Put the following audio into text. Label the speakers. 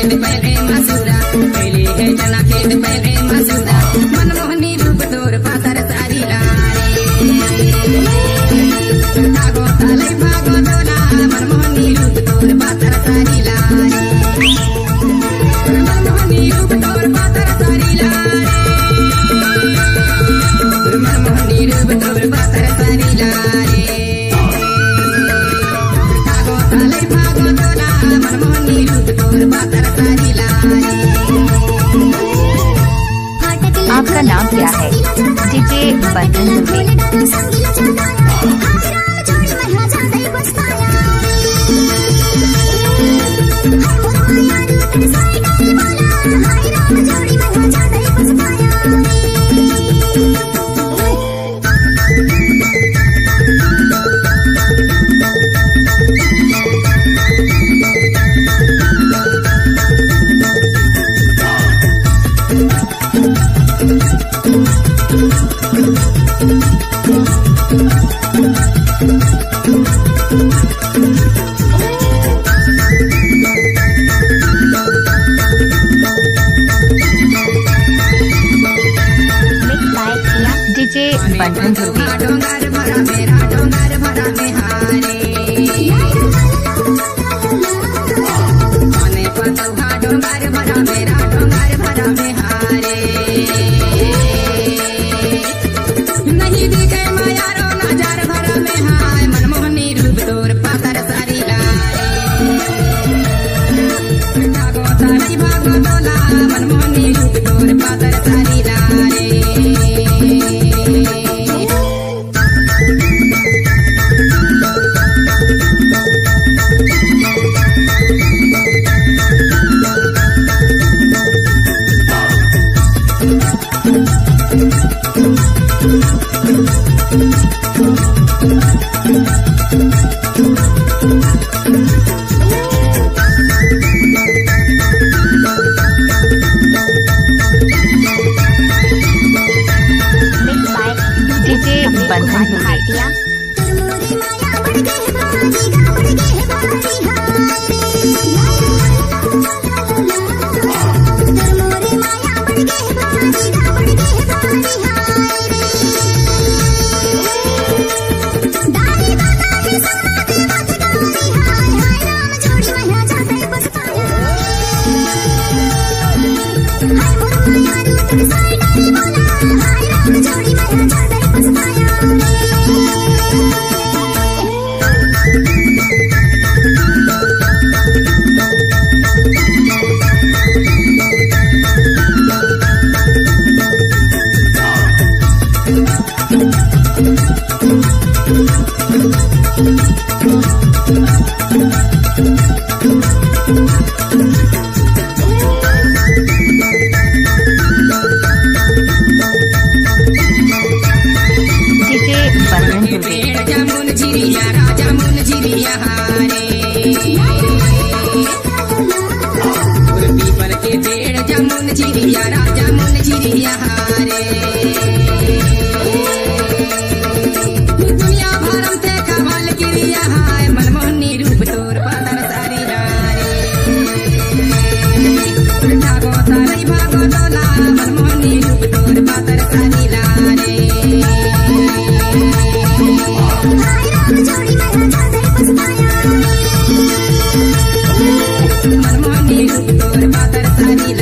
Speaker 1: खेत पहले मसूरा पहले है जना खेत पहले मसूरा मनमोहनी रूप तोर पातर सारी भागो ताले भागो दोला मनमोहनी रूप तोर पातर सारी मनमोहनी रूप तोर पातर सारी मनमोहनी रूप तोर पातर सारी भागो ताले भागो दोला मनमोहनी रूप तोर पातर सारी
Speaker 2: आपका नाम क्या है? डीजे बंधन दुबे। डीजे बंधन दुबे।
Speaker 1: डोंगर भरा मेरा डोंगर भरा में हारे आने पतवा डोंगर भरा मेरा डोंगर भरा में हारे नहीं दिखे मायारो नजर भरा में हाय मनमोहनी रूप तोर पातर सारी भागो ताली भागो दोला मनमोहनी रूप तोर पातर सारी
Speaker 2: डीजे बंधन दुबे। जामुन झिरिया राजा मुन झिरिया हारे पीपल के पेड़ जामुन झिरिया राजा मुन झिरिया हारे दुनिया भरम से कमाल गिरिया हाय मनमोहनी रूप तोर पातर सारी भागो ताली भागो दोला मनमोहनी रूप तोर पातर सारी मनमोहनी रूप तोर पातर सारी